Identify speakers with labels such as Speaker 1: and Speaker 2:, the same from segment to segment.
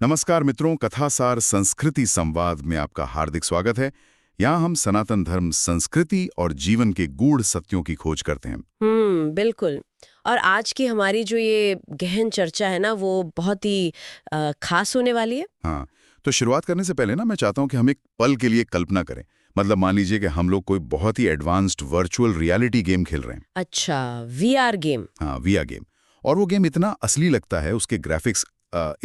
Speaker 1: नमस्कार मित्रों, कथासार संस्कृति संवाद में आपका हार्दिक स्वागत है। यहाँ हम सनातन धर्म, संस्कृति और जीवन के गूढ़ सत्यों की खोज करते हैं।
Speaker 2: बिल्कुल। और आज की हमारी जो ये गहन चर्चा है ना, वो बहुत ही खास होने वाली है।
Speaker 1: हाँ, तो शुरुआत करने से पहले ना मैं चाहता हूँ कि हम एक पल के लिए कल्पना करें। मतलब मान लीजिए कि हम लोग कोई बहुत ही एडवांस्ड वर्चुअल रियलिटी गेम खेल रहे हैं।
Speaker 2: अच्छा, वीआर गेम।
Speaker 1: हाँ, वीआर गेम। और वो गेम इतना असली लगता है, उसके ग्राफिक्स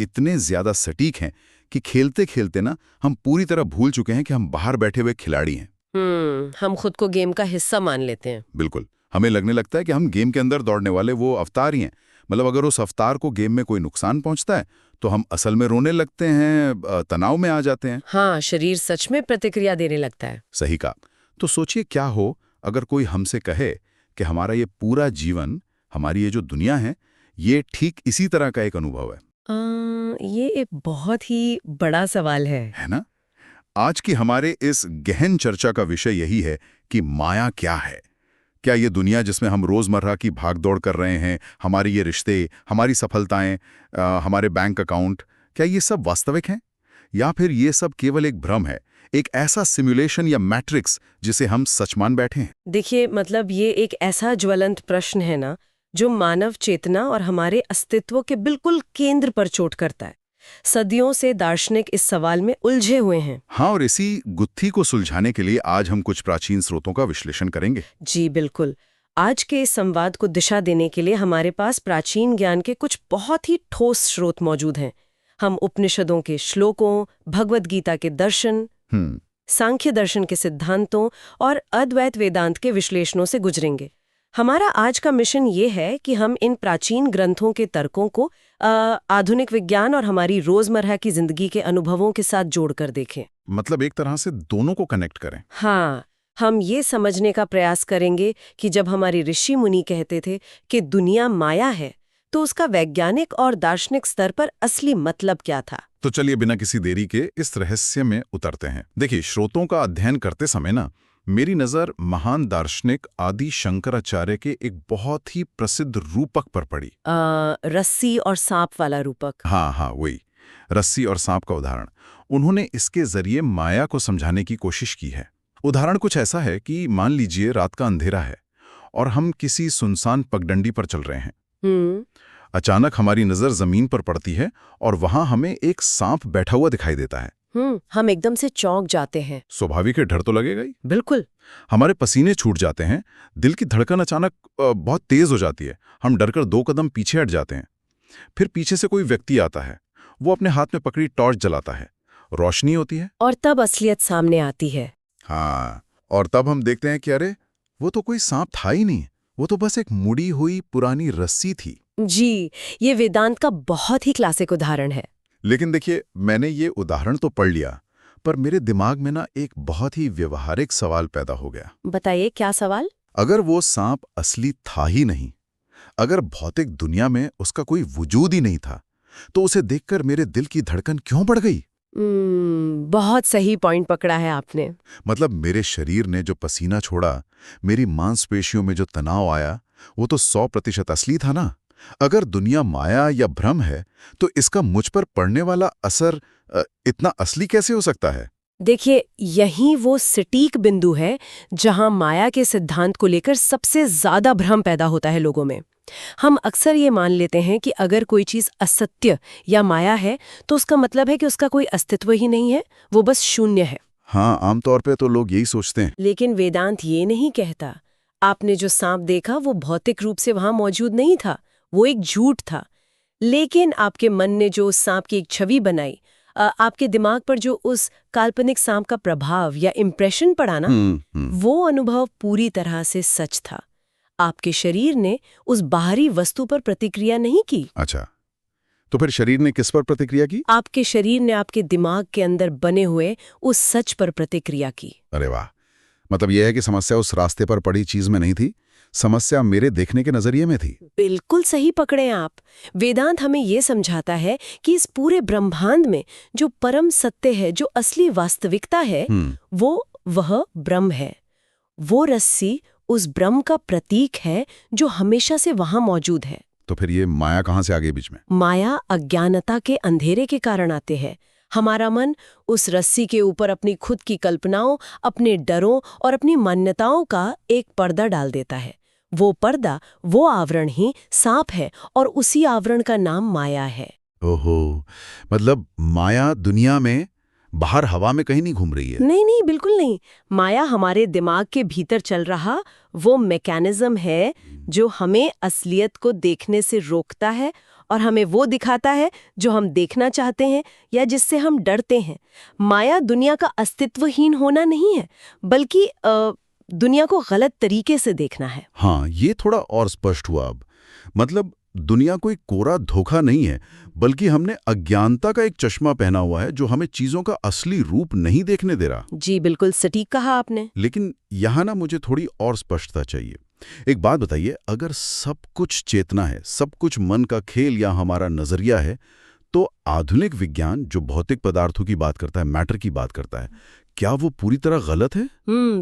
Speaker 1: इतने ज्यादा सटीक हैं कि खेलते खेलते ना हम पूरी तरह भूल चुके हैं कि हम बाहर बैठे हुए खिलाड़ी हैं।
Speaker 2: हम खुद को गेम का हिस्सा मान लेते हैं।
Speaker 1: बिल्कुल, हमें लगने लगता है कि हम गेम के अंदर दौड़ने वाले वो अवतार ही हैं। मतलब अगर उस अवतार को गेम में कोई नुकसान पहुंचता है तो हम असल में रोने लगते हैं, तनाव में आ जाते हैं।
Speaker 2: हाँ, शरीर सच में प्रतिक्रिया देने लगता है।
Speaker 1: सही कहा। तो सोचिए क्या हो अगर कोई हमसे कहे कि हमारा ये पूरा जीवन, हमारी ये जो दुनिया है, ये ठीक इसी तरह का एक अनुभव
Speaker 2: ये एक बहुत ही बड़ा सवाल
Speaker 1: है ना? आज की हमारे इस गहन चर्चा का विषय यही है कि माया क्या है। क्या ये दुनिया जिसमें हम रोजमर्रा की भागदौड़ कर रहे हैं, हमारे ये रिश्ते, हमारी सफलताएं, हमारे बैंक अकाउंट, क्या ये सब वास्तविक हैं? या फिर ये सब केवल एक भ्रम है, एक ऐसा सिमुलेशन या मैट्रिक्स जिसे हम सच मान बैठे हैं?
Speaker 2: देखिए, मतलब ये एक ऐसा ज्वलंत प्रश्न है ना, जो मानव चेतना और हमारे अस्तित्व के बिल्कुल केंद्र पर चोट करता है। सदियों से दार्शनिक इस सवाल में उलझे हुए हैं।
Speaker 1: हाँ, और इसी गुत्थी को सुलझाने के लिए आज हम कुछ प्राचीन स्रोतों का विश्लेषण करेंगे।
Speaker 2: जी बिल्कुल। आज के इस संवाद को दिशा देने के लिए हमारे पास प्राचीन ज्ञान के कुछ बहुत ही ठोस स्रोत मौजूद हैं। हम उपनिषदों के श्लोकों, भगवद गीता के दर्शन,
Speaker 1: हम्म
Speaker 2: सांख्य दर्शन के सिद्धांतों और अद्वैत वेदांत के विश्लेषणों से गुजरेंगे। हमारा आज का मिशन ये है कि हम इन प्राचीन ग्रंथों के तर्कों को आधुनिक विज्ञान और हमारी रोजमर्रा की जिंदगी के अनुभवों के साथ जोड़कर देखें।
Speaker 1: मतलब एक तरह से दोनों को कनेक्ट करें।
Speaker 2: हाँ, हम ये समझने का प्रयास करेंगे कि जब हमारे ऋषि मुनि कहते थे कि दुनिया माया है, तो उसका वैज्ञानिक और दार्शनिक स्तर पर असली मतलब क्या था।
Speaker 1: तो चलिए बिना किसी देरी के इस रहस्य में उतरते हैं। देखिए, स्रोतों का अध्ययन करते समय ना मेरी नज़र महान दार्शनिक आदि शंकराचार्य के एक बहुत ही प्रसिद्ध रूपक पर पड़ी।
Speaker 2: रस्सी और सांप वाला रूपक।
Speaker 1: हाँ हाँ, वही रस्सी और सांप का उदाहरण। उन्होंने इसके जरिए माया को समझाने की कोशिश की है। उदाहरण कुछ ऐसा है कि मान लीजिए रात का अंधेरा है और हम किसी सुनसान पगडंडी पर चल रहे हैं।
Speaker 2: हम्म
Speaker 1: अचानक हमारी नज़र जमीन पर पड़ती है और वहां हमें एक सांप बैठा हुआ दिखाई देता है।
Speaker 2: हम एकदम से चौंक जाते हैं।
Speaker 1: स्वाभाविक है, डर तो लगेगा ही।
Speaker 2: बिल्कुल।
Speaker 1: हमारे पसीने छूट जाते हैं, दिल की धड़कन अचानक बहुत तेज हो जाती है। हम डरकर 2 कदम पीछे हट जाते हैं। फिर पीछे से कोई व्यक्ति आता है। वो अपने हाथ में पकड़ी टॉर्च जलाता है। रोशनी होती है
Speaker 2: और तब असलियत सामने आती है।
Speaker 1: हाँ, और तब हम देखते हैं कि अरे, वो तो कोई सांप था ही नहीं, वो तो बस एक मुड़ी हुई पुरानी रस्सी थी।
Speaker 2: जी, ये वेदांत का बहुत ही क्लासिक उदाहरण है।
Speaker 1: लेकिन देखिए, मैंने ये उदाहरण तो पढ़ लिया, पर मेरे दिमाग में ना एक बहुत ही व्यवहारिक सवाल पैदा हो गया।
Speaker 2: बताइए, क्या सवाल?
Speaker 1: अगर वो सांप असली था ही नहीं, अगर भौतिक दुनिया में उसका कोई वजूद ही नहीं था, तो उसे देखकर मेरे दिल की धड़कन क्यों बढ़ गई?
Speaker 2: बहुत सही पॉइंट पकड़ा है आपने।
Speaker 1: मतलब मेरे शरीर ने जो पसीना छोड़ा, मेरी मांसपेशियों में जो तनाव आया, वो तो 100% असली था ना। अगर दुनिया माया या भ्रम है, तो इसका मुझ पर पड़ने वाला असर इतना असली कैसे हो सकता है?
Speaker 2: देखिए, यही वो सटीक बिंदु है जहां माया के सिद्धांत को लेकर सबसे ज्यादा भ्रम पैदा होता है लोगों में। हम अक्सर ये मान लेते हैं कि अगर कोई चीज असत्य या माया है, तो उसका मतलब है कि उसका कोई अस्तित्व ही नहीं है, वो बस शून्य है।
Speaker 1: हाँ, आमतौर पे तो लोग यही सोचते हैं।
Speaker 2: लेकिन वेदांत ये नहीं कहता। आपने जो सांप देखा, वो भौतिक रूप से वहां मौजूद नहीं था, वो एक झूठ था। लेकिन आपके मन ने जो उस सांप की एक छवि बनाई, आपके दिमाग पर जो उस काल्पनिक सांप का प्रभाव या इम्प्रेशन पड़ा ना, वो अनुभव पूरी तरह से सच था। आपके शरीर ने उस बाहरी वस्तु पर प्रतिक्रिया नहीं की।
Speaker 1: अच्छा, तो फिर शरीर ने किस पर प्रतिक्रिया की?
Speaker 2: आपके शरीर ने आपके दिमाग के अंदर बने हुए उस सच पर प्रतिक्रिया की।
Speaker 1: अरे वाह! मतलब यह है कि समस्या उस रास्ते पर पड़ी चीज में नहीं थी, समस्या मेरे देखने के नजरिए में थी।
Speaker 2: बिल्कुल सही पकड़े आप। वेदांत हमें ये समझाता है कि इस पूरे ब्रह्मांड में जो परम सत्य है, जो असली वास्तविकता है, वो वह ब्रह्म है। वो रस्सी उस ब्रह्म का प्रतीक है जो हमेशा से वहां मौजूद है।
Speaker 1: तो फिर ये माया कहाँ से आ गई बीच में?
Speaker 2: माया अज्ञानता के अंधेरे के कारण आते हैं। हमारा मन उस रस्सी के ऊपर अपनी खुद की कल्पनाओं, अपने डरों और अपनी मान्यताओं का एक पर्दा डाल देता है। वो पर्दा, वो आवरण ही सांप है और उसी आवरण का नाम माया है।
Speaker 1: ओहो, मतलब माया दुनिया में बाहर हवा में कहीं नहीं घूम रही है?
Speaker 2: नहीं नहीं, बिल्कुल नहीं। माया हमारे दिमाग के भीतर चल रहा वो मैकेनिज्म है जो हमें असलियत को देखने से रोकता है और हमें वो दिखाता है जो हम देखना चाहते हैं या जिससे हम डरते हैं। माया दुनिया का अस्तित्वहीन होना नहीं है, बल्कि दुनिया को गलत तरीके से देखना है।
Speaker 1: हाँ, ये थोड़ा और स्पष्ट हुआ अब। मतलब दुनिया कोई कोरा धोखा नहीं है, बल्कि हमने अज्ञानता का एक चश्मा पहना हुआ है जो हमें चीजों का असली रूप नहीं देखने दे रहा।
Speaker 2: जी बिल्कुल सटीक कहा आपने।
Speaker 1: लेकिन यहाँ ना मुझे थोड़ी और स्पष्टता चाहिए। एक बात बताइए, अगर सब कुछ चेतना है, सब कुछ मन का खेल या हमारा नजरिया है, तो आधुनिक विज्ञान जो भौतिक पदार्थों की बात करता है, मैटर की बात करता है, क्या वो पूरी तरह गलत है?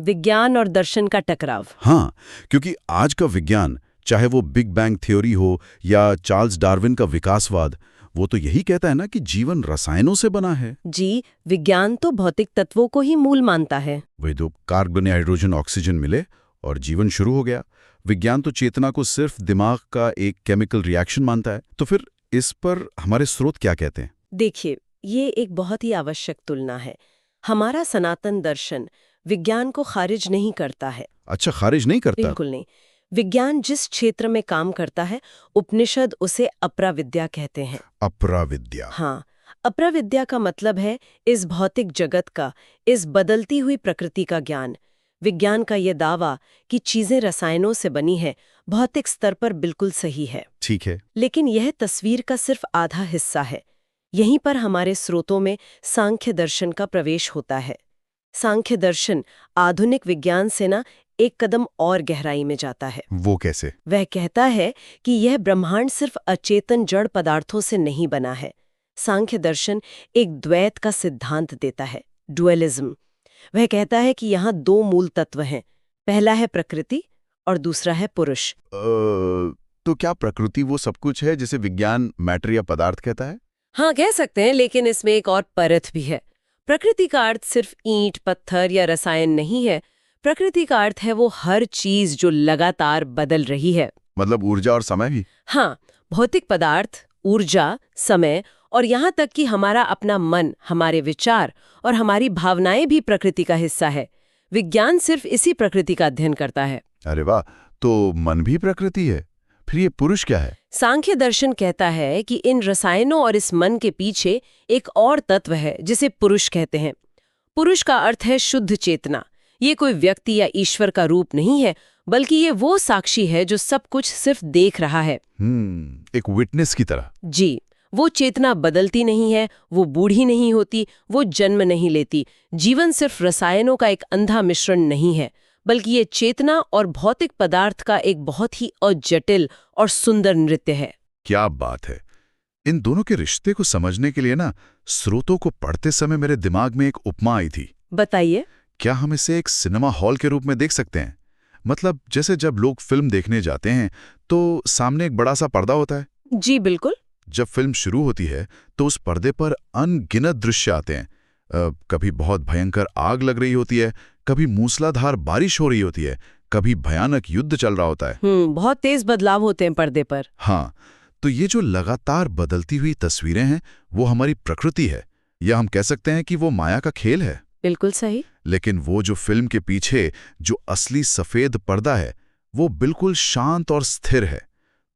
Speaker 2: विज्ञान और दर्शन का टकराव।
Speaker 1: हाँ, क्योंकि आज का विज्ञान, चाहे वो बिग बैंग थ्योरी हो या चार्ल्स डार्विन का विकासवाद, वो तो यही कहता है ना कि जीवन रसायनों से बना है।
Speaker 2: जी, विज्ञान तो भौतिक तत्वों को ही मूल मानता है।
Speaker 1: वही तो, कार्बन, हाइड्रोजन, ऑक्सीजन मिले और जीवन शुरू हो गया। विज्ञान तो चेतना को सिर्फ दिमाग का एक केमिकल रिएक्शन मानता है। तो फिर इस पर हमारे स्रोत क्या कहते हैं?
Speaker 2: देखिए, ये एक बहुत ही आवश्यक तुलना है। हमारा सनातन दर्शन विज्ञान को खारिज नहीं करता है।
Speaker 1: अच्छा, खारिज नहीं करता?
Speaker 2: बिल्कुल नहीं। विज्ञान जिस क्षेत्र में काम करता है, उपनिषद उसे अपराविद्या कहते हैं।
Speaker 1: अपराविद्या?
Speaker 2: हाँ, अपराविद्या का मतलब है इस भौतिक जगत का, इस बदलती हुई प्रकृति का ज्ञान। विज्ञान का ये दावा कि चीजें रसायनों से बनी है, भौतिक स्तर पर बिल्कुल सही है।
Speaker 1: ठीक है।
Speaker 2: लेकिन यह तस्वीर का सिर्फ आधा हिस्सा है। यहीं पर हमारे स्रोतों में सांख्य दर्शन का प्रवेश होता है। सांख्य दर्शन आधुनिक विज्ञान से ना एक कदम और गहराई में जाता है।
Speaker 1: वो कैसे?
Speaker 2: वह कहता है कि यह ब्रह्मांड सिर्फ अचेतन जड़ पदार्थों से नहीं बना है। सांख्य दर्शन एक द्वैत का सिद्धांत देता है, डुअलिज्म। वह कहता है कि यहाँ दो मूल तत्व हैं, पहला है प्रकृति और दूसरा है पुरुष।
Speaker 1: तो क्या प्रकृति वो सब कुछ है जिसे विज्ञान मैटर या पदार्थ कहता है?
Speaker 2: हाँ, कह सकते हैं, लेकिन इसमें एक और परत भी है। प्रकृति का अर्थ सिर्फ ईंट, पत्थर या रसायन नहीं है। प्रकृति का अर्थ है वो हर चीज जो लगातार बदल रही है।
Speaker 1: मतलब ऊर्जा और समय भी?
Speaker 2: हाँ, भौतिक पदार्थ, ऊर्जा, समय और यहाँ तक कि हमारा अपना मन, हमारे विचार और हमारी भावनाएं भी प्रकृति का हिस्सा है। विज्ञान सिर्फ इसी प्रकृति का अध्ययन करता है।
Speaker 1: अरे वाह, तो मन भी प्रकृति है? फिर ये पुरुष क्या है?
Speaker 2: सांख्य दर्शन कहता है कि इन रसायनों और इस मन के पीछे एक और तत्व है जिसे पुरुष कहते हैं। पुरुष का अर्थ है शुद्ध चेतना। ये कोई व्यक्ति या ईश्वर का रूप नहीं है, बल्कि ये वो साक्षी है जो सब कुछ सिर्फ देख रहा है।
Speaker 1: एक विटनेस की तरह।
Speaker 2: जी, वो चेतना बदलती नहीं है, वो बूढ़ी नहीं होती, वो जन्म नहीं लेती। जीवन सिर्फ रसायनों का एक अंधा मिश्रण नहीं है, बल्कि ये चेतना और भौतिक पदार्थ का एक बहुत ही अजटिल और सुंदर नृत्य है।
Speaker 1: क्या बात है! इन दोनों के रिश्ते को समझने के लिए ना, स्रोतों को पढ़ते समय मेरे दिमाग में एक उपमा आई थी।
Speaker 2: बताइए।
Speaker 1: क्या हम इसे एक सिनेमा हॉल के रूप में देख सकते हैं? मतलब जैसे जब लोग फिल्म देखने जाते हैं तो सामने एक बड़ा सा पर्दा होता है।
Speaker 2: जी बिल्कुल।
Speaker 1: जब फिल्म शुरू होती है तो उस पर्दे पर अनगिनत दृश्य आते हैं। कभी बहुत भयंकर आग लग रही होती है, कभी मूसलाधार बारिश हो रही होती है, कभी भयानक युद्ध चल रहा होता है।
Speaker 2: बहुत तेज बदलाव होते हैं पर्दे पर।
Speaker 1: हाँ, तो ये जो लगातार बदलती हुई तस्वीरें हैं, वो हमारी प्रकृति है, या हम कह सकते हैं कि वो माया का खेल है।
Speaker 2: बिल्कुल सही।
Speaker 1: लेकिन वो जो फिल्म के पीछे जो असली सफेद पर्दा है, वो बिल्कुल शांत और स्थिर है।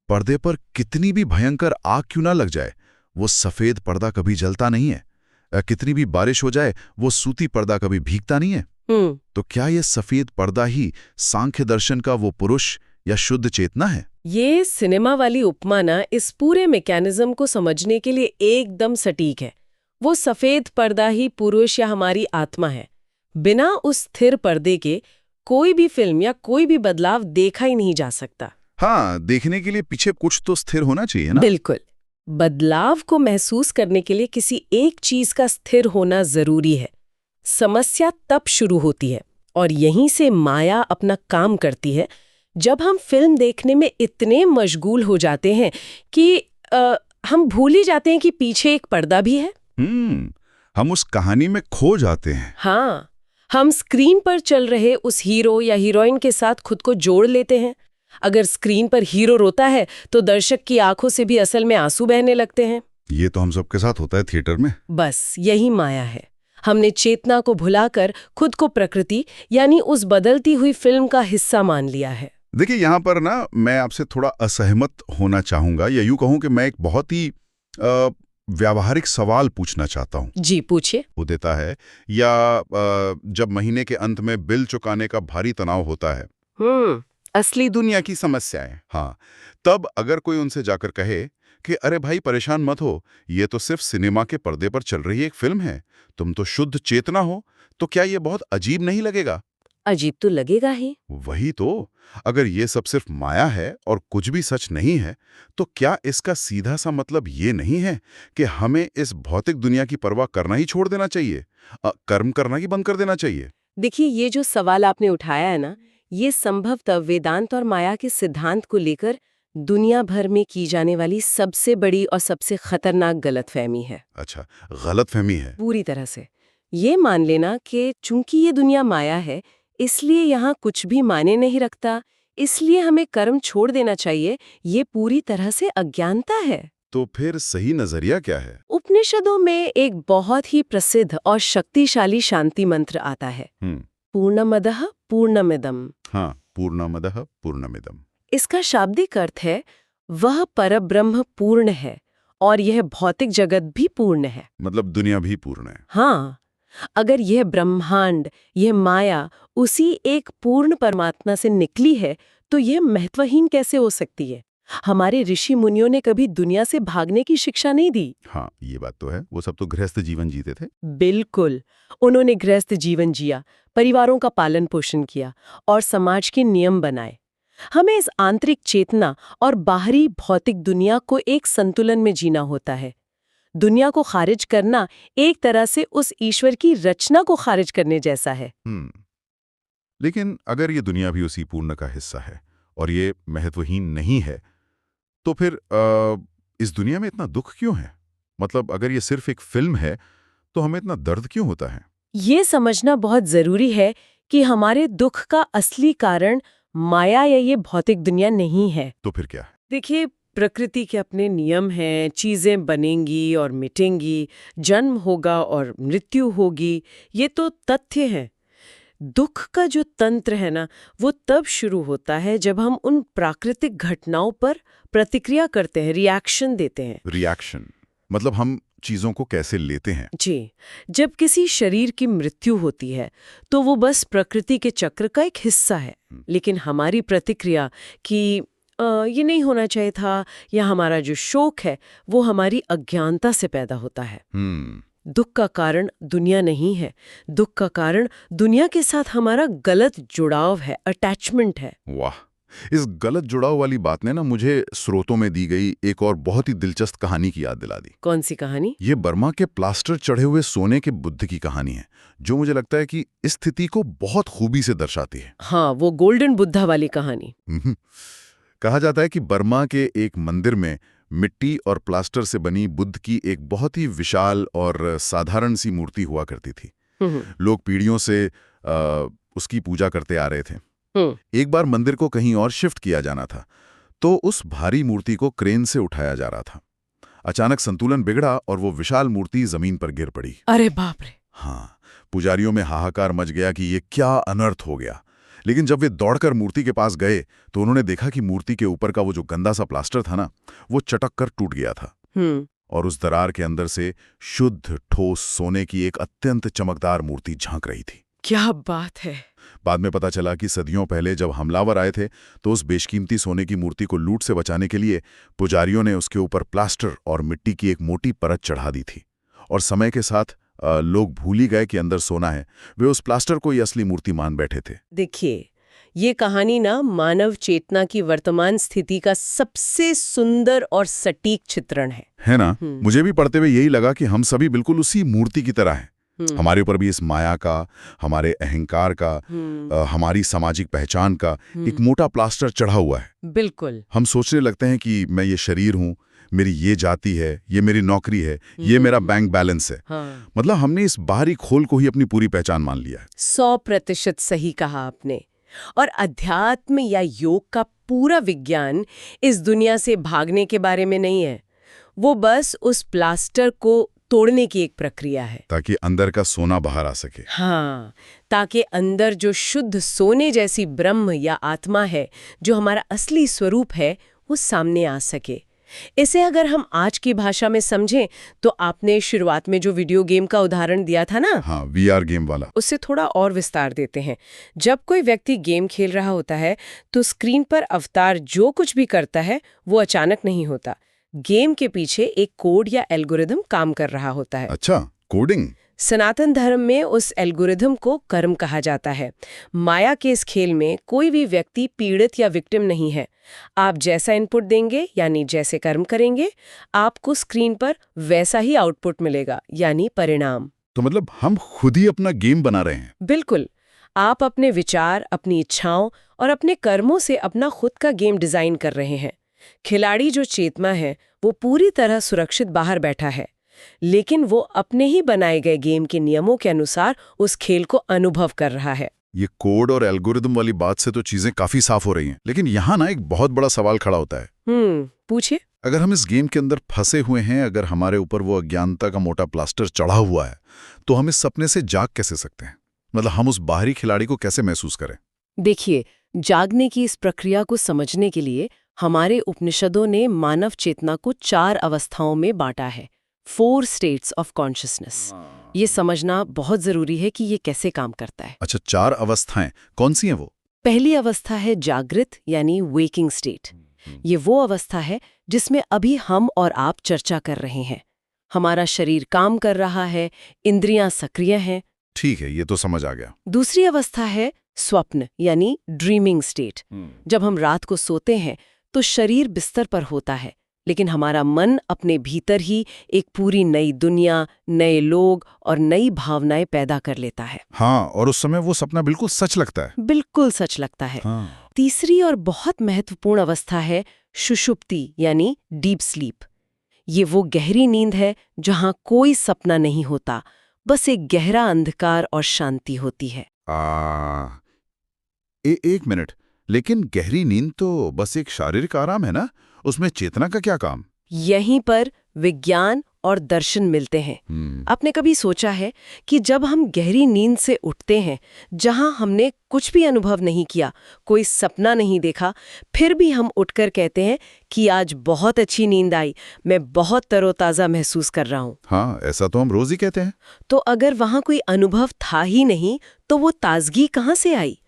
Speaker 1: पर्दे पर कितनी भी भयंकर आग क्यों ना लग जाए, वो सफेद पर्दा कभी जलता नहीं है। कितनी भी बारिश हो जाए, वो सूती पर्दा कभी भीगता नहीं है। तो क्या ये सफेद पर्दा ही सांख्य दर्शन का वो पुरुष या शुद्ध चेतना है?
Speaker 2: ये सिनेमा वाली उपमा ना इस पूरे मैकेनिज्म को समझने के लिए एकदम सटीक है। वो सफेद पर्दा ही पुरुष या हमारी आत्मा है। बिना उस स्थिर पर्दे के कोई भी फिल्म या कोई भी बदलाव देखा ही नहीं जा सकता।
Speaker 1: हाँ, देखने के लिए पीछे कुछ तो स्थिर होना चाहिए ना?
Speaker 2: बिल्कुल। बदलाव को महसूस करने के लिए किसी एक चीज का स्थिर होना जरूरी है। समस्या तब शुरू होती है और यहीं से माया अपना काम करती है, जब हम फिल्म देखने में इतने मशगूल हो जाते हैं कि हम भूल ही जाते हैं कि पीछे एक पर्दा भी है।
Speaker 1: हम उस कहानी में खो जाते हैं।
Speaker 2: हाँ, हम स्क्रीन पर चल रहे उस हीरो या हीरोइन के साथ खुद को जोड़ लेते हैं। अगर स्क्रीन पर हीरो रोता है तो दर्शक की आंखों से भी असल में आंसू बहने लगते हैं।
Speaker 1: ये तो हम सबके साथ होता है थिएटर में।
Speaker 2: बस यही माया है। हमने चेतना को भुलाकर खुद को प्रकृति यानी उस बदलती हुई फिल्म का हिस्सा मान लिया है।
Speaker 1: देखिए, यहाँ पर ना मैं आपसे थोड़ा असहमत होना चाहूंगा, या यूं कहूं कि मैं एक बहुत ही व्यावहारिक सवाल पूछना चाहता हूं।
Speaker 2: जी पूछिए।
Speaker 1: वो देता है या जब महीने के अंत में बिल चुकाने का भारी तनाव होता है, असली दुनिया की समस्याएं, हाँ, तब अगर कोई उनसे जाकर कहे कि अरे भाई परेशान मत हो, ये तो सिर्फ सिनेमा के पर्दे पर चल रही एक फिल्म है, तुम तो शुद्ध चेतना हो, तो क्या ये बहुत अजीब नहीं लगेगा?
Speaker 2: अजीब तो लगेगा ही।
Speaker 1: वही तो, अगर ये सब सिर्फ माया है और कुछ भी सच नहीं है, तो क्या इसका सीधा सा मतलब ये नहीं है कि हमें इस भौतिक दुनिया की परवाह करना ही छोड़ देना चाहिए, कर्म करना ही बंद कर देना चाहिए?
Speaker 2: देखिए, ये जो सवाल आपने उठाया है ना, ये संभवतः वेदांत और माया के सिद्धांत को लेकर दुनिया भर में की जाने वाली सबसे बड़ी और सबसे खतरनाक गलतफहमी है।
Speaker 1: अच्छा, गलतफहमी है?
Speaker 2: पूरी तरह से। ये मान लेना कि चूंकि ये दुनिया माया है, इसलिए यहाँ कुछ भी मायने नहीं रखता, इसलिए हमें कर्म छोड़ देना चाहिए, ये पूरी तरह से अज्ञानता है।
Speaker 1: तो फिर सही नजरिया क्या है?
Speaker 2: उपनिषदों में एक बहुत ही प्रसिद्ध और शक्तिशाली शांति मंत्र आता है, पूर्णमदः पूर्णमिदम्।
Speaker 1: हाँ, पूर्णमदः पूर्णमिदम्।
Speaker 2: इसका शाब्दिक अर्थ है वह परब्रह्म पूर्ण है और यह भौतिक जगत भी पूर्ण है।
Speaker 1: मतलब दुनिया भी पूर्ण है।
Speaker 2: हाँ, अगर यह ब्रह्मांड, यह माया उसी एक पूर्ण परमात्मा से निकली है तो यह महत्वहीन कैसे हो सकती है? हमारे ऋषि मुनियों ने कभी दुनिया से भागने की शिक्षा नहीं दी।
Speaker 1: हाँ, ये बात तो है। वो सब तो गृहस्थ जीवन जीते थे।
Speaker 2: बिल्कुल, उन्होंने गृहस्थ जीवन जिया, परिवारों का पालन पोषण किया और समाज के नियम बनाए। हमें इस आंतरिक चेतना और बाहरी भौतिक दुनिया को एक संतुलन में जीना होता है। दुनिया को खारिज करना एक तरह से उस ईश्वर की रचना को खारिज करने जैसा है।
Speaker 1: लेकिन अगर ये दुनिया भी उसी पूर्ण का हिस्सा है और ये महत्वहीन नहीं है, तो फिर इस दुनिया में इतना दुख क्यों है? मतलब अगर ये सिर्फ एक फिल्म है तो हमें इतना दर्द क्यों होता है?
Speaker 2: ये समझना बहुत जरूरी है कि हमारे दुख का असली कारण माया या ये भौतिक दुनिया नहीं है।
Speaker 1: तो फिर क्या है?
Speaker 2: देखिए, प्रकृति के अपने नियम हैं, चीजें बनेंगी और मिटेंगी, जन्म होगा और मृत्यु होगी, ये तो तथ्य हैं। दुख का जो तंत्र है ना, वो तब शुरू होता है जब हम उन प्राकृतिक घटनाओं पर प्रतिक्रिया करते हैं, रिएक्शन देते हैं।
Speaker 1: रिएक्शन मतलब हम चीजों को कैसे लेते हैं?
Speaker 2: जी, जब किसी शरीर की मृत्यु होती है तो वो बस प्रकृति के चक्र का एक हिस्सा है, लेकिन हमारी प्रतिक्रिया कि ये नहीं होना चाहिए था या हमारा जो शोक है वो हमारी अज्ञानता से पैदा होता है। दुख का कारण दुनिया नहीं है, दुख का कारण दुनिया के साथ हमारा गलत जुड़ाव है, अटैचमेंट है।
Speaker 1: वाह, इस गलत जुड़ाव वाली बात ने ना मुझे स्रोतों में दी गई एक और बहुत ही दिलचस्प कहानी की याद दिला दी।
Speaker 2: कौन सी कहानी?
Speaker 1: ये बर्मा के प्लास्टर चढ़े हुए सोने के बुद्ध की कहानी है, जो मुझे लगता है कि इस स्थिति को बहुत खूबी से दर्शाती है।
Speaker 2: हाँ, वो गोल्डन बुद्धा वाली कहानी।
Speaker 1: कहा जाता है कि बर्मा के एक मंदिर में मिट्टी और प्लास्टर से बनी बुद्ध की एक बहुत ही विशाल और साधारण सी मूर्ति हुआ करती थी। लोग पीढ़ियों से उसकी पूजा करते आ रहे थे। एक बार मंदिर को कहीं और शिफ्ट किया जाना था, तो उस भारी मूर्ति को क्रेन से उठाया जा रहा था। अचानक संतुलन बिगड़ा और वो विशाल मूर्ति जमीन पर गिर पड़ी।
Speaker 2: अरे बाप रे!
Speaker 1: हाँ, पुजारियों में हाहाकार मच गया कि ये क्या अनर्थ हो गया। लेकिन जब वे दौड़कर मूर्ति के पास गए तो उन्होंने देखा कि मूर्ति के ऊपर का वो जो गंदा सा प्लास्टर था ना, वो चटक कर टूट गया था। और उस दरार के अंदर से शुद्ध ठोस सोने की एक अत्यंत चमकदार मूर्ति झांक रही थी।
Speaker 2: क्या बात है!
Speaker 1: बाद में पता चला कि सदियों पहले जब हमलावर आए थे तो उस बेशकीमती सोने की मूर्ति को लूट से बचाने के लिए पुजारियों ने उसके ऊपर प्लास्टर और मिट्टी की एक मोटी परत चढ़ा दी थी। और समय के साथ लोग भूल ही गए कि अंदर सोना है, वे उस प्लास्टर को ही असली मूर्ति मान बैठे थे।
Speaker 2: देखिए, ये कहानी ना मानव चेतना की वर्तमान स्थिति का सबसे सुंदर और सटीक चित्रण है
Speaker 1: ना? मुझे भी पढ़ते हुए यही लगा कि हम सभी बिल्कुल उसी मूर्ति की तरह हैं, हमारे ऊपर भी इस माया का, हमारे अहंकार का, हमारी सामाजिक पहचान का एक मोटा प्लास्टर चढ़ा हुआ है।
Speaker 2: बिल्कुल।
Speaker 1: हम सोचने लगते हैं कि मैं ये शरीर हूँ, मेरी ये जाति है, ये मेरी नौकरी है, ये मेरा बैंक बैलेंस है।
Speaker 2: हाँ।
Speaker 1: मतलब हमने इस बाहरी खोल को ही अपनी पूरी पहचान मान लिया है।
Speaker 2: 100% सही कहा आपने। और अध्यात्म या योग का पूरा विज्ञान इस दुनिया से भागने के बारे में नहीं है, वो बस उस प्लास्टर को तोड़ने की एक प्रक्रिया है,
Speaker 1: ताकि अंदर का सोना बाहर आ सके।
Speaker 2: हाँ, ताकि अंदर जो शुद्ध सोने जैसी ब्रह्म या आत्मा है, जो हमारा असली स्वरूप है, वो सामने आ सके। इसे अगर हम आज की भाषा में समझें तो आपने शुरुआत में जो वीडियो गेम का उदाहरण दिया था ना,
Speaker 1: हाँ, VR गेम वाला,
Speaker 2: उससे थोड़ा और विस्तार देते हैं। जब कोई व्यक्ति गेम खेल रहा होता है तो स्क्रीन पर अवतार जो कुछ भी करता है वो अचानक नहीं होता। गेम के पीछे एक कोड या एल्गोरिदम काम कर रहा होता है।
Speaker 1: अच्छा, कोडिंग।
Speaker 2: सनातन धर्म में उस एल्गोरिदम को कर्म कहा जाता है। माया के इस खेल में कोई भी व्यक्ति पीड़ित या विक्टिम नहीं है। आप जैसा इनपुट देंगे यानी जैसे कर्म करेंगे, आपको स्क्रीन पर वैसा ही आउटपुट मिलेगा, यानी परिणाम।
Speaker 1: तो मतलब हम खुद ही अपना गेम बना रहे हैं।
Speaker 2: बिल्कुल। आप अपने विचार, अपनी इच्छाओं और अपने कर्मों से अपना खुद का गेम डिजाइन कर रहे हैं। खिलाड़ी जो चेतना है वो पूरी तरह सुरक्षित बाहर बैठा है, लेकिन वो अपने ही बनाए गए गेम के नियमों के अनुसार उस खेल को अनुभव कर रहा है।
Speaker 1: ये कोड और एल्गोरिदम वाली बात से तो चीजें काफी साफ हो रही हैं, लेकिन यहाँ ना एक बहुत बड़ा सवाल खड़ा होता है।
Speaker 2: पूछिए।
Speaker 1: अगर हम इस गेम के अंदर फंसे हुए हैं, अगर हमारे ऊपर वो अज्ञानता का मोटा प्लास्टर चढ़ा हुआ है, तो हम इस सपने से जाग कैसे सकते हैं? मतलब हम उस बाहरी खिलाड़ी को कैसे महसूस करें?
Speaker 2: देखिए, जागने की इस प्रक्रिया को समझने के लिए हमारे उपनिषदों ने मानव चेतना को 4 अवस्थाओं में बांटा है। 4 स्टेट्स ऑफ कॉन्शियसनेस। ये समझना बहुत जरूरी है कि ये कैसे काम करता है।
Speaker 1: अच्छा, 4 अवस्थाएं कौन सी हैं वो?
Speaker 2: पहली अवस्था है जागृत यानी वेकिंग स्टेट। ये वो अवस्था है जिसमें अभी हम और आप चर्चा कर रहे हैं। हमारा शरीर काम कर रहा है, इंद्रियां सक्रिय हैं।
Speaker 1: ठीक है, ये तो समझ आ गया।
Speaker 2: दूसरी अवस्था है स्वप्न यानी ड्रीमिंग स्टेट। जब हम रात को सोते हैं तो शरीर बिस्तर पर होता है, लेकिन हमारा मन अपने भीतर ही एक पूरी नई दुनिया, नए लोग और नई भावनाएं पैदा कर लेता है।
Speaker 1: हाँ, और उस समय वो सपना बिल्कुल सच लगता है।
Speaker 2: बिल्कुल सच लगता है।
Speaker 1: हाँ।
Speaker 2: तीसरी और बहुत महत्वपूर्ण अवस्था है सुषुप्ति यानी डीप स्लीप। ये वो गहरी नींद है जहां कोई सपना नहीं होता, बस एक गहरा अंधकार और शांति होती है।
Speaker 1: एक मिनट, लेकिन गहरी नींद तो बस एक शारीरिक आराम है ना? उसमें चेतना का क्या काम?
Speaker 2: यहीं पर विज्ञान और दर्शन मिलते हैं। आपने कभी सोचा है कि जब हम गहरी नींद से उठते हैं, जहां हमने कुछ भी अनुभव नहीं किया, कोई सपना नहीं देखा, फिर भी हम उठकर कहते हैं कि आज बहुत अच्छी नींद आई, मैं बहुत तरोताज़ा महसूस कर रहा हूँ।
Speaker 1: हाँ, ऐसा तो हम रोज ही कहते हैं।
Speaker 2: तो अगर वहां कोई अनुभव था ही नहीं, तो वो ताजगी कहाँ से आई?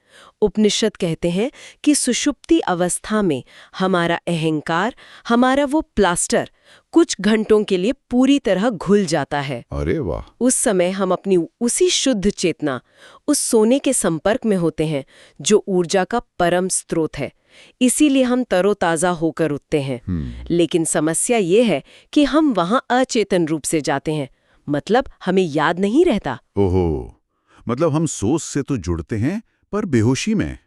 Speaker 2: उपनिषद कहते हैं कि सुषुप्ति अवस्था में हमारा अहंकार, हमारा वो प्लास्टर कुछ घंटों के लिए पूरी तरह घुल जाता है।
Speaker 1: अरे वाह!
Speaker 2: उस समय हम अपनी उसी शुद्ध चेतना, उस सोने के संपर्क में होते हैं जो ऊर्जा का परम स्रोत है। इसीलिए हम तरोताजा होकर उठते हैं। लेकिन समस्या ये है कि हम वहां अचेतन रूप से जाते हैं, मतलब हमें याद नहीं रहता।
Speaker 1: ओहो, मतलब हम सोच से तो जुड़ते हैं पर बेहोशी में।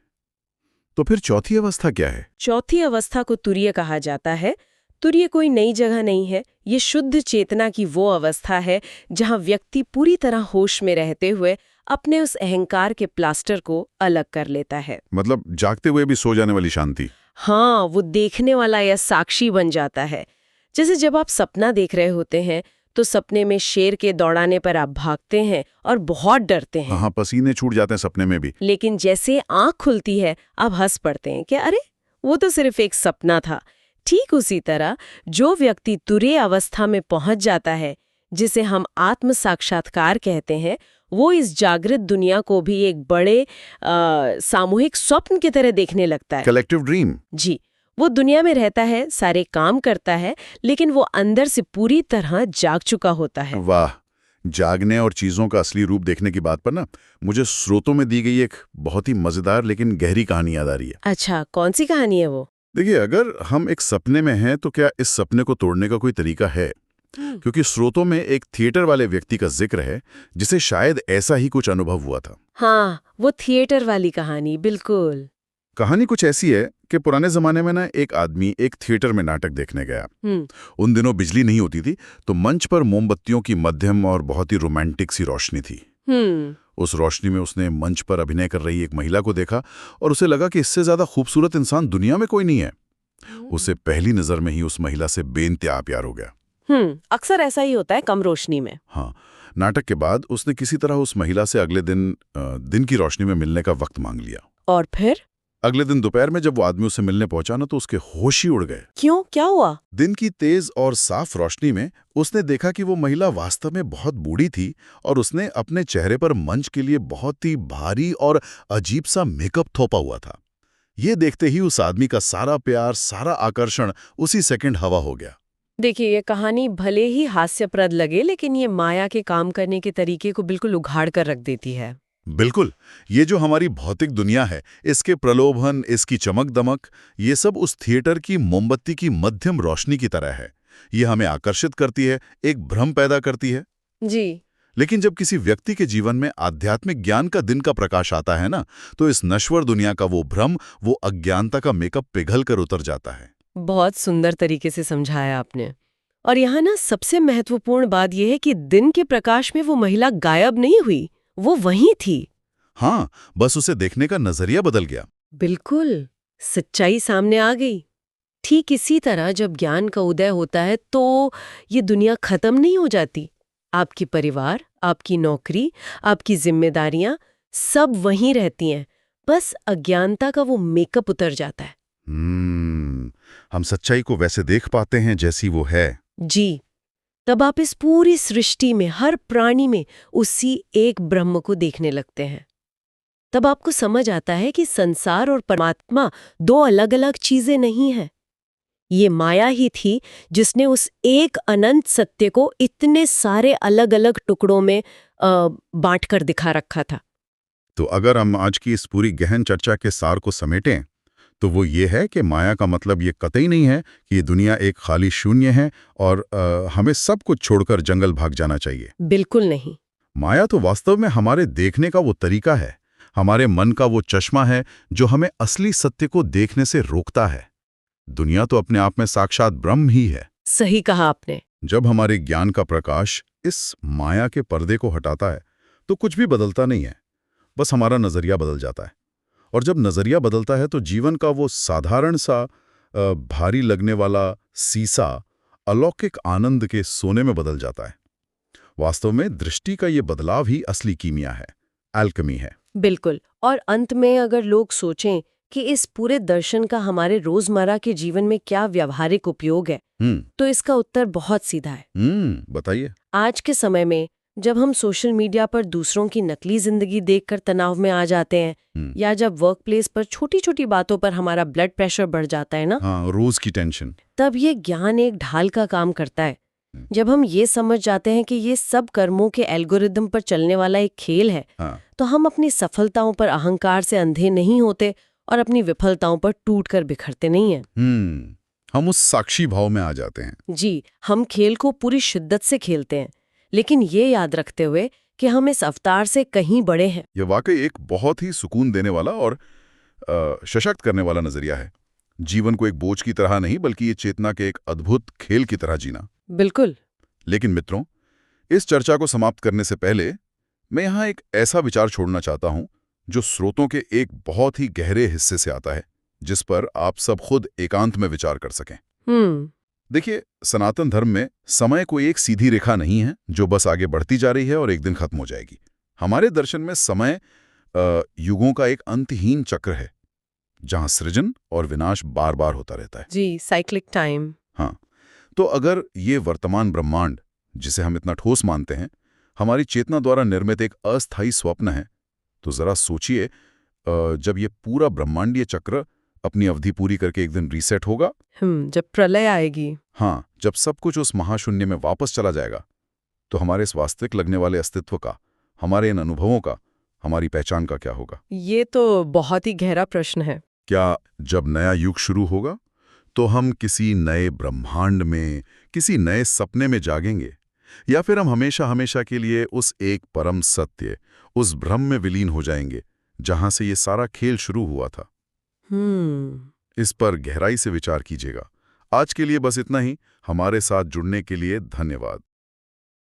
Speaker 1: तो फिर चौथी अवस्था क्या है?
Speaker 2: चौथी अवस्था को तुरीय कहा जाता है। तुरीय कोई नई जगह नहीं है, ये शुद्ध चेतना की वो अवस्था है जहां व्यक्ति पूरी तरह होश में रहते हुए अपने उस अहंकार के प्लास्टर को अलग कर लेता है।
Speaker 1: मतलब जागते हुए भी सो जाने वाली शांति।
Speaker 2: हाँ, वो देखने वाला या साक्षी बन जाता है। जैसे जब आप सपना देख रहे होते हैं तो सपने में शेर के दौड़ाने पर आप भागते हैं और बहुत डरते हैं।
Speaker 1: हाँ, पसीने छूट जाते हैं सपने में भी।
Speaker 2: लेकिन जैसे आंख खुलती है आप हंस पड़ते हैं कि अरे वो तो सिर्फ एक सपना था। ठीक उसी तरह जो व्यक्ति तुरीय अवस्था में पहुंच जाता है, जिसे हम आत्म साक्षात्कार कहते हैं, वो इस जागृत दुनिया को भी एक बड़े सामूहिक स्वप्न की तरह देखने लगता है।
Speaker 1: Collective dream.
Speaker 2: जी, वो दुनिया में रहता है, सारे काम करता है, लेकिन वो अंदर से पूरी तरह जाग चुका होता है।
Speaker 1: वाह! जागने और चीजों का असली रूप देखने की बात पर ना मुझे स्रोतों में दी गई एक बहुत ही मजेदार लेकिन गहरी कहानी याद आ रही है।
Speaker 2: अच्छा, कौन सी कहानी है वो?
Speaker 1: देखिए, अगर हम एक सपने में हैं तो क्या इस सपने को तोड़ने का कोई तरीका है? क्योंकि स्रोतों में एक थिएटर वाले व्यक्ति का जिक्र है जिसे शायद ऐसा ही कुछ अनुभव हुआ था।
Speaker 2: हाँ, वो थिएटर वाली कहानी, बिल्कुल।
Speaker 1: कहानी कुछ ऐसी है कि पुराने जमाने में ना एक आदमी एक थिएटर में नाटक देखने गया। उन दिनों बिजली नहीं होती थी, तो मंच पर मोमबत्तियों की मध्यम और बहुत ही रोमांटिक सी रोशनी थी। उस रोशनी में उसने मंच पर अभिनय कर रही एक महिला को देखा और उसे लगा कि इससे ज्यादा खूबसूरत इंसान दुनिया में कोई नहीं है। उसे पहली नजर में ही उस महिला से बेइंतहा प्यार हो गया।
Speaker 2: अक्सर ऐसा ही होता है कम रोशनी में।
Speaker 1: हाँ, नाटक के बाद उसने किसी तरह उस महिला से अगले दिन की रोशनी में मिलने का वक्त मांग लिया।
Speaker 2: और फिर
Speaker 1: अगले दिन दोपहर में जब वो आदमी उससे मिलने पहुंचा ना, तो उसके होश ही उड़ गए।
Speaker 2: क्यों, क्या हुआ?
Speaker 1: दिन की तेज और साफ रोशनी में उसने देखा कि वो महिला वास्तव में बहुत बूढ़ी थी और उसने अपने चेहरे पर मंच के लिए बहुत ही भारी और अजीब सा मेकअप थोपा हुआ था। ये देखते ही उस आदमी का सारा प्यार, सारा आकर्षण उसी सेकंड हवा हो गया।
Speaker 2: देखिए, ये कहानी भले ही हास्यप्रद लगे, लेकिन ये माया के काम करने के तरीके को बिल्कुल उघाड़ कर रख देती है।
Speaker 1: बिल्कुल, ये जो हमारी भौतिक दुनिया है, इसके प्रलोभन, इसकी चमक दमक, ये सब उस थिएटर की मोमबत्ती की मध्यम रोशनी की तरह है। ये हमें आकर्षित करती है, एक भ्रम पैदा करती है।
Speaker 2: जी।
Speaker 1: लेकिन जब किसी व्यक्ति के जीवन में आध्यात्मिक ज्ञान का दिन का प्रकाश आता है ना, तो इस नश्वर दुनिया का वो भ्रम, वो अज्ञानता का मेकअप पिघल कर उतर जाता है।
Speaker 2: बहुत सुंदर तरीके से समझाया आपने। और यहाँ ना सबसे महत्वपूर्ण बात यह है कि दिन के प्रकाश में वो महिला गायब नहीं हुई, वो वहीं थी।
Speaker 1: हाँ, बस उसे देखने का नजरिया बदल गया।
Speaker 2: बिल्कुल, सच्चाई सामने आ गई। ठीक इसी तरह जब ज्ञान का उदय होता है तो ये दुनिया खत्म नहीं हो जाती। आपकी परिवार, आपकी नौकरी, आपकी जिम्मेदारियां सब वहीं रहती हैं, बस अज्ञानता का वो मेकअप उतर जाता है।
Speaker 1: हम सच्चाई को वैसे देख पाते हैं जैसी वो है।
Speaker 2: जी, तब आप इस पूरी सृष्टि में हर प्राणी में उसी एक ब्रह्म को देखने लगते हैं। तब आपको समझ आता है कि संसार और परमात्मा दो अलग-अलग चीजें नहीं हैं। ये माया ही थी जिसने उस एक अनंत सत्य को इतने सारे अलग-अलग टुकड़ों में बांटकर दिखा रखा था।
Speaker 1: तो अगर हम आज की इस पूरी गहन चर्चा के सार को समेटें, तो वो ये है कि माया का मतलब ये कतई नहीं है कि ये दुनिया एक खाली शून्य है और हमें सब कुछ छोड़कर जंगल भाग जाना चाहिए।
Speaker 2: बिल्कुल नहीं।
Speaker 1: माया तो वास्तव में हमारे देखने का वो तरीका है, हमारे मन का वो चश्मा है जो हमें असली सत्य को देखने से रोकता है। दुनिया तो अपने आप में साक्षात ब्रह्म ही है।
Speaker 2: सही कहा आपने।
Speaker 1: जब हमारे ज्ञान का प्रकाश इस माया के पर्दे को हटाता है, तो कुछ भी बदलता नहीं है, बस हमारा नजरिया बदल जाता है। और जब नजरिया बदलता है तो जीवन का वो साधारण सा भारी लगने वाला सीसा अलौकिक आनंद के सोने में बदल जाता है। वास्तव में दृष्टि का ये बदलाव ही असली कीमिया है, एल्केमी है।
Speaker 2: बिल्कुल। और अंत में अगर लोग सोचें कि इस पूरे दर्शन का हमारे रोजमर्रा के जीवन में क्या व्यावहारिक उपयोग है, तो इसका उत्तर बहुत सीधा है।
Speaker 1: बताइए।
Speaker 2: आज के समय में जब हम सोशल मीडिया पर दूसरों की नकली जिंदगी देखकर तनाव में आ जाते हैं, या जब वर्क प्लेस पर छोटी छोटी बातों पर हमारा ब्लड प्रेशर बढ़ जाता है ना,
Speaker 1: हाँ, रोज की टेंशन, तब
Speaker 2: ये ज्ञान एक ढाल का काम करता है। जब हम ये समझ जाते हैं कि ये सब कर्मों के एल्गोरिदम पर चलने वाला एक खेल है, तो हम अपनी सफलताओं पर अहंकार से अंधे नहीं होते और अपनी विफलताओं पर टूट कर बिखरते नहीं हैं।
Speaker 1: हम उस साक्षी भाव में आ जाते हैं।
Speaker 2: जी, हम खेल को पूरी शिद्दत से खेलते हैं, लेकिन ये याद रखते हुए कि हम इस अवतार से कहीं बड़े हैं।
Speaker 1: यह वाकई एक बहुत ही सुकून देने वाला और सशक्त करने वाला नजरिया है। जीवन को एक बोझ की तरह नहीं, बल्कि ये चेतना के एक अद्भुत खेल की तरह जीना।
Speaker 2: बिल्कुल।
Speaker 1: लेकिन मित्रों, इस चर्चा को समाप्त करने से पहले मैं यहाँ एक ऐसा विचार छोड़ना चाहता हूँ जो स्रोतों के एक बहुत ही गहरे हिस्से से आता है, जिस पर आप सब खुद एकांत में विचार कर सकें। देखिए, सनातन धर्म में समय कोई एक सीधी रेखा नहीं है जो बस आगे बढ़ती जा रही है और एक दिन खत्म हो जाएगी। हमारे दर्शन में समय युगों का एक अंतहीन चक्र है, जहां सृजन और विनाश बार बार होता रहता है।
Speaker 2: जी, साइक्लिक टाइम।
Speaker 1: हाँ, तो अगर ये वर्तमान ब्रह्मांड, जिसे हम इतना ठोस मानते हैं, हमारी चेतना द्वारा निर्मित एक अस्थायी स्वप्न है, तो जरा सोचिए, जब ये पूरा ब्रह्मांडीय चक्र अपनी अवधि पूरी करके एक दिन रीसेट होगा,
Speaker 2: जब प्रलय आएगी,
Speaker 1: हाँ, जब सब कुछ उस महाशून्य में वापस चला जाएगा, तो हमारे इस वास्तविक लगने वाले अस्तित्व का, हमारे इन अनुभवों का, हमारी पहचान का क्या होगा?
Speaker 2: ये तो बहुत ही गहरा प्रश्न है।
Speaker 1: क्या जब नया युग शुरू होगा तो हम किसी नए ब्रह्मांड में, किसी नए सपने में जागेंगे, या फिर हम हमेशा हमेशा के लिए उस एक परम सत्य, उस भ्रम में विलीन हो जाएंगे जहां से ये सारा खेल शुरू हुआ था। इस पर गहराई से विचार कीजिएगा। आज के लिए बस इतना ही। हमारे साथ जुड़ने के लिए धन्यवाद।